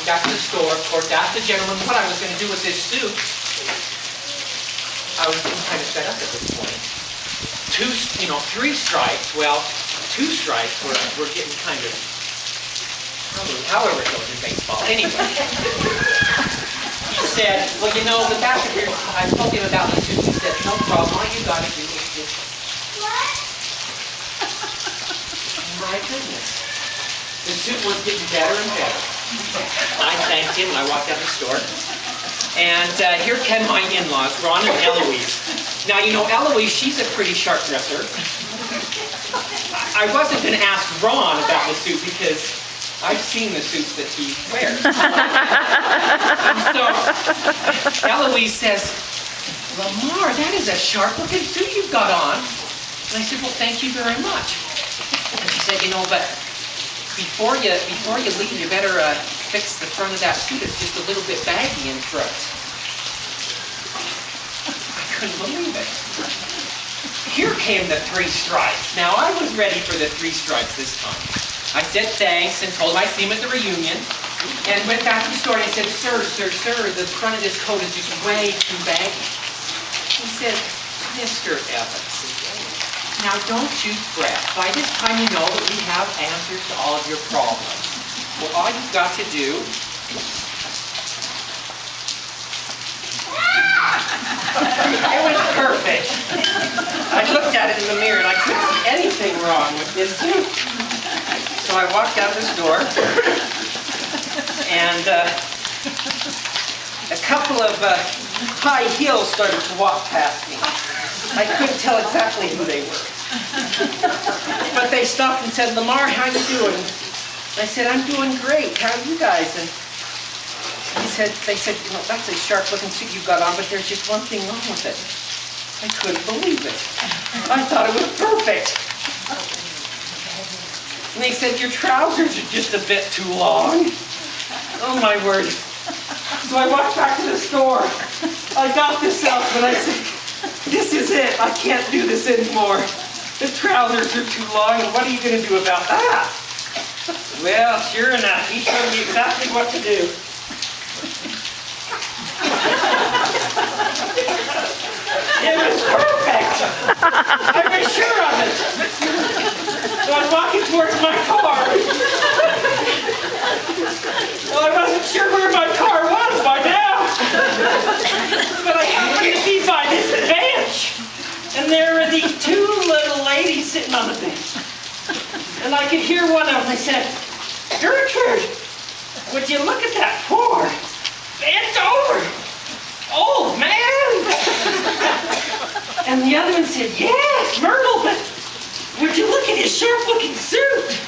back to the store, of course, asked the gentleman what I was going to do with this suit. I was getting kind of fed up at this point. Three stripes, well, two stripes were getting kind of, however it goes in baseball. Anyway, he said, well, the back of your, I told him about the suit. He said, no problem, all you got to do is just, my goodness. The suit was getting better and better. I thanked him and I walked out the store. And here came my in-laws, Ron and Eloise. Now, Eloise, she's a pretty sharp dresser. I wasn't going to ask Ron about the suit because I've seen the suits that he wears. And so Eloise says, Lamar, that is a sharp-looking suit you've got on. And I said, well, thank you very much. And she said, but before you leave, you better fix the front of that suit. It's just a little bit baggy in front. I couldn't believe it. Here came the three stripes. Now, I was ready for the three stripes this time. I said thanks and told him I'd see him at the reunion. And went back to the store and I said, sir, the front of this coat is just way too baggy. He said, Mr. Evans, now don't you fret. By this time you know that we have answers to all of your problems. Well, all you've got to do it was perfect. I looked at it in the mirror and I couldn't see anything wrong with this suit. So I walked out of the store and a couple of high heels started to walk past me. I couldn't tell exactly who they were. But they stopped and said, Lamar, how you doing? I said, I'm doing great. How are you guys? And they said, that's a sharp-looking suit you've got on, but there's just one thing wrong with it. I couldn't believe it. I thought it was perfect. And they said, your trousers are just a bit too long. Oh, my word. So I walked back to the store. I got this out, but I said, this is it. I can't do this anymore. The trousers are too long, and what are you going to do about that? Well, sure enough, he showed me exactly what to do. It was perfect! I was sure of it! So I was walking towards my car. Well, I wasn't sure where my car was by now. But I happened to be by this bench. And there were these two little ladies sitting on the bench. And I could hear one of them. I said, Gertrude, would you look at that poor bent over old man? And the other one said, yes, Myrtle, but would you look at his sharp-looking suit?